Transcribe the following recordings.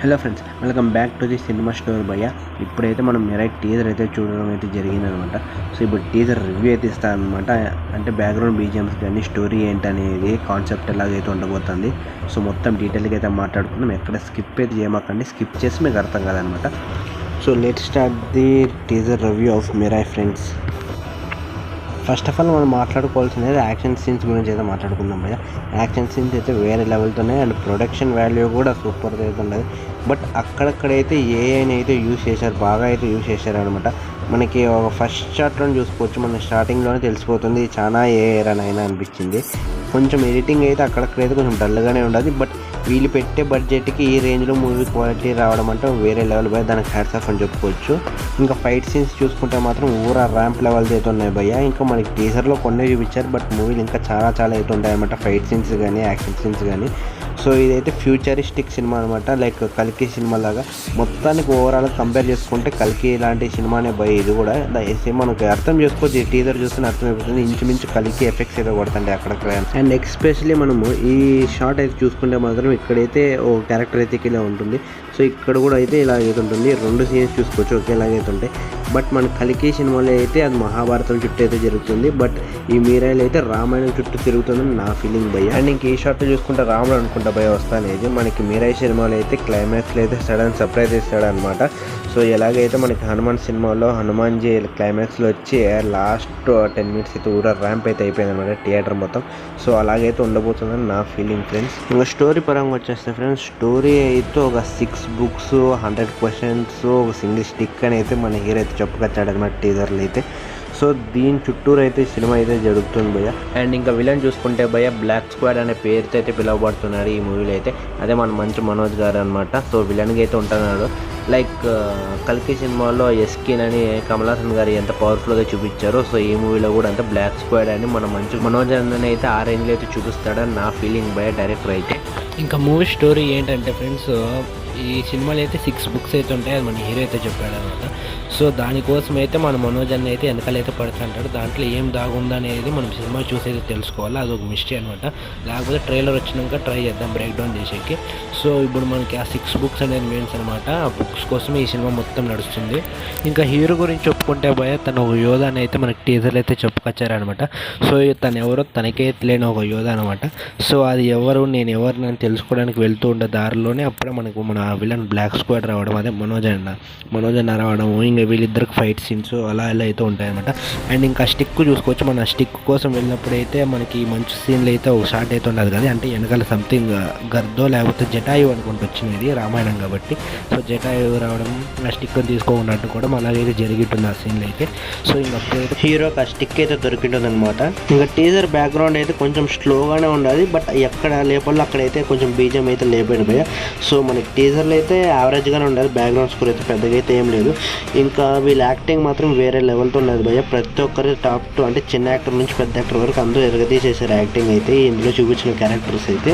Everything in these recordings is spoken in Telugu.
Hello friends, welcome back to the cinema store భయ్య. ఇప్పుడైతే మనం మెరైట్ టీజర్ అయితే చూడడం అయితే జరిగిందనమాట. సో ఇప్పుడు టీజర్ రివ్యూ అయితే ఇస్తానమాట. అంటే బ్యాక్గ్రౌండ్ బీజిఎమ్స్ కానీ స్టోరీ ఏంటనేది కాన్సెప్ట్ ఎలాగైతే ఉండబోతుంది. సో మొత్తం డీటెయిల్గా అయితే మాట్లాడుకుందాం. ఎక్కడ స్కిప్ అయితే చేయమాకండి, స్కిప్ చేసి మీకు అర్థం కాదనమాట. So let's start the teaser review of Mirai friends. First of all మనం మాట్లాడుకోవాల్సినది యాక్షన్ సీన్స్ గురించి అయితే మాట్లాడుకుందాం భయ్య. యాక్షన్ సీన్స్ అయితే వేరే లెవెల్తోనే అండ్ ప్రొడక్షన్ వాల్యూ కూడా సూపర్ అయితే ఉండదు. బట్ అక్కడక్కడైతే ఏఐని అయితే యూజ్ చేశారు, బాగా అయితే యూజ్ చేశారు అనమాట. మనకి ఒక ఫస్ట్ షాట్లో చూసుకోవచ్చు, మన స్టార్టింగ్లోనే తెలిసిపోతుంది చాలా ఏఐ రన్ అయినా అనిపించింది. కొంచెం ఎడిటింగ్ అయితే అక్కడక్కడైతే కొంచెం డల్గానే ఉండదు. బట్ వీళ్ళు పెట్టే బడ్జెట్కి ఈ రేంజ్లో మూవీ క్వాలిటీ రావడం అంటే వేరే లెవెల్ భయ్య, దానికి హ్యాట్స్ ఆఫ్ అని చెప్పుకోవచ్చు. ఇంకా ఫైట్ సీన్స్ చూసుకుంటే మాత్రం ఊరా ర్యాంప్ లెవెల్స్ అయితే ఉన్నాయి భయ్య. ఇంకా మనకి టీజర్లో కొన్ని చూపించారు, బట్ మూవీలు ఇంకా చాలా అయితే ఉంటాయి అనమాట. ఫైట్ సీన్స్ కానీ యాక్షన్ సీన్స్ కానీ. సో ఇదైతే ఫ్యూచరిస్టిక్ సినిమా అనమాట, లైక్ కల్కి సినిమా లాగా. మొత్తానికి ఓవరాల్ కంపేర్ చేసుకుంటే కల్కి ఇలాంటి సినిమానే భయ్య. ఇది కూడా మనకి అర్థం చేసుకోవచ్చు, ఈ టీజర్ చూస్తే అర్థమైపోతుంది. ఇంచుమించు కల్కి ఎఫెక్ట్స్ అయితే కొడుతుంది అక్కడక్కడ. అండ్ ఎక్స్పెషలీ మనము ఈ షార్ట్ అయితే చూసుకుంటే మాత్రం ఇక్కడైతే ఓ క్యారెక్టర్ అయితే ఇలా ఉంటుంది. సో ఇక్కడ కూడా అయితే ఇలా అయితే ఉంటుంది. రెండు సీన్స్ చూసుకోవచ్చు ఒకేలాగైతే ఉంటాయి. బట్ మన కల్కి సినిమాలో అయితే అది మహాభారతం చుట్టూ అయితే జరుగుతుంది. బట్ ఈ మీరాయిల్ అయితే రామాయణం చుట్టూ తిరుగుతుందని నా ఫీలింగ్ భయ్య. అండ్ ఇంక ఈ షార్ట్లో చూసుకుంటే రాముడు అనుకుంటా భయ్య వస్తానేది. మనకి మీరాయి సినిమాలో అయితే క్లైమాక్స్లో అయితే సడన్ సర్ప్రైజ్ ఇస్తాడు అనమాట. సో ఎలాగైతే మనకి హనుమాన్ సినిమాలో హనుమాన్జీ క్లైమాక్స్లో వచ్చి లాస్ట్ 10 minutes అయితే ఊర ర్యాంప్ అయితే అయిపోయింది అనమాట థియేటర్ మొత్తం. సో అలాగైతే ఉండబోతుందని నా ఫీలింగ్ ఫ్రెండ్స్. ఇంకా స్టోరీ పరంగా వచ్చేస్తే ఫ్రెండ్స్, స్టోరీ అయితే ఒక 6 books 100 questions ఒక సింగిల్ స్టిక్ అని అయితే మన హీరో అయితే చెప్పుకొచ్చాడు అనమాట టీజర్లో అయితే. సో దీని చుట్టూరు అయితే సినిమా అయితే జరుగుతుంది భయ్య. అండ్ ఇంకా విలన్ చూసుకుంటే భయ్య బ్లాక్ స్క్వాడ్ అనే పేరుతో అయితే పిలువబడుతున్నాడు ఈ మూవీలో అయితే. అదే మన మంచి మనోజ్ గారు అనమాట. సో విలన్గా అయితే ఉంటున్నాడు. లైక్ కల్కి సినిమాలో ఎస్కిన్ అని కమల్ హాసన్ గారు ఎంత పవర్ఫుల్గా చూపించారో, సో ఈ మూవీలో కూడా అంతా బ్లాక్ స్క్వాడ్ అని మన మంచి మనోజ్ అని అయితే ఆ రేంజ్లో అయితే చూపిస్తాడని నా ఫీలింగ్ భయ్య డైరెక్టర్ అయితే. ఇంకా మూవీ స్టోరీ ఏంటంటే ఫ్రెండ్స్, ఈ సినిమాలో అయితే 6 books అయితే ఉంటాయి, అది మన హీరో అయితే చెప్పాడు అనమాట. సో దానికోసం అయితే మన మనోజ్ అన్న అయితే వెనకాలైతే పడుతుంటాడు. దాంట్లో ఏం దాగుందా అనేది మనం సినిమా చూసి తెలుసుకోవాలి. అదొక మిస్టరీ అనమాట. లేకపోతే ట్రైలర్ వచ్చినాక ట్రై చేద్దాం బ్రేక్ డౌన్ చేసేకి. సో ఇప్పుడు మనకి ఆ 6 books అనేది మెయిన్స్ అనమాట. ఆ బుక్స్ కోసమే ఈ సినిమా మొత్తం నడుస్తుంది. ఇంకా హీరో గురించి చెప్పుకుంటే భయ, తన ఒక యోధ అని అయితే మనకి టీజర్లు అయితే చెప్పుకొచ్చారనమాట. సో తను ఎవరో తనకే తెలియని ఒక యోధ అనమాట. సో అది ఎవరు, నేను ఎవరిని అని తెలుసుకోవడానికి వెళ్తూ ఉండే దారిలోనే అప్పుడే మనకు మన విలన్ బ్లాక్ స్క్వాడ్ రావడం, అదే మనోజ్ అన్న రావడము, ఇంకా వీళ్ళిద్దరికి ఫైట్ సీన్స్ అలా అయితే ఉంటాయన్నమాట. అండ్ ఇంకా స్టిక్ చూసుకోవచ్చు. మన స్టిక్ కోసం వెళ్ళినప్పుడు అయితే మనకి మంచి సీన్లు అయితే ఒక షార్ట్ అయితే ఉండదు కదా, అంటే వెనకాల సంథింగ్ గర్దో లేకపోతే జటాయు అనుకుంటూ వచ్చింది రామాయణం కాబట్టి. సో జటాయు రావడం, ఆ స్టిక్ తీసుకోకున్నట్టు కూడా అలాగైతే జరిగిట్టుంది ఆ సీన్లు అయితే. సో ఇంకా హీరోకి ఆ స్టిక్ అయితే దొరికింటుంది అనమాట. ఇంకా టీజర్ బ్యాక్గ్రౌండ్ అయితే కొంచెం స్లోగానే ఉండాలి, బట్ ఎక్కడ లేపల్లో అక్కడైతే కొంచెం బీజం అయితే లేపడిపోయా. సో మనకి టీజర్లో అయితే యావరేజ్గానే ఉండాలి, బ్యాక్గ్రౌండ్ స్కోర్ అయితే పెద్దగా అయితే ఏం లేదు. ఇంకా వీళ్ళ యాక్టింగ్ మాత్రం వేరే లెవెల్తో ఉండదు భయ్య. ప్రతి ఒక్కరి టాప్ 2 అంటే చిన్న యాక్టర్ నుంచి పెద్ద యాక్టర్ వరకు అందరూ ఎరగతీసేసారు యాక్టింగ్ అయితే ఇందులో చూపించిన క్యారెక్టర్స్ అయితే.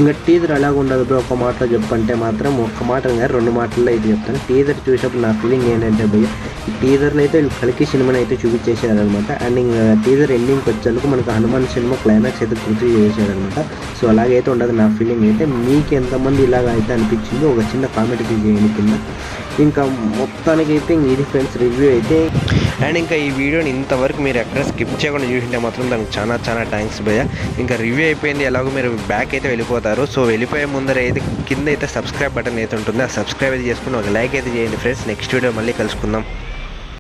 ఇంకా టీజర్ అలాగ ఉండదు బ్రో. ఒక మాటలో చెప్పంటే మాత్రం ఒక్క మాట కానీ 2 మాటల్లో అయితే చెప్తాను. టీజర్ చూసినప్పుడు నా ఫీలింగ్ ఏంటంటే భయ్య, ఈ టీజర్లో అయితే వీళ్ళు కల్కి సినిమాని అయితే చూపించేసారనమాట. అండ్ ఇంకా టీజర్ ఎండింగ్కి వచ్చేందుకు మనకు హనుమాన్ సినిమా క్లైమాక్స్ అయితే గుర్తు చేశారనమాట. సో అలాగైతే ఉండదు నా ఫీలింగ్ అయితే. మీకు ఎంతమంది ఇలాగ అయితే అనిపించిందో ఒక చిన్న కామెంట్ చేయండి కింద. ఇంకా మొత్తానికైతే ఇది ఫ్రెండ్స్ రివ్యూ అయితే. అండ్ ఇంకా ఈ వీడియోని ఇంతవరకు మీరు ఎక్కడ స్కిప్ చేయకుండా చూసింటే మాత్రం దానికి చాలా థ్యాంక్స్ భయ్య. ఇంకా రివ్యూ అయిపోయింది, ఎలాగో మీరు బ్యాక్ అయితే వెళ్ళిపోతారు. సో వెళ్ళిపోయే ముందర అయితే కింద అయితే సబ్స్క్రైబ్ బటన్ అయితే ఉంటుంది, ఆ సబ్స్క్రైబ్ అయితే చేసుకుని ఒక లైక్ అయితే చేయండి ఫ్రెండ్స్. నెక్స్ట్ వీడియో మళ్ళీ కలుసుకుందాం.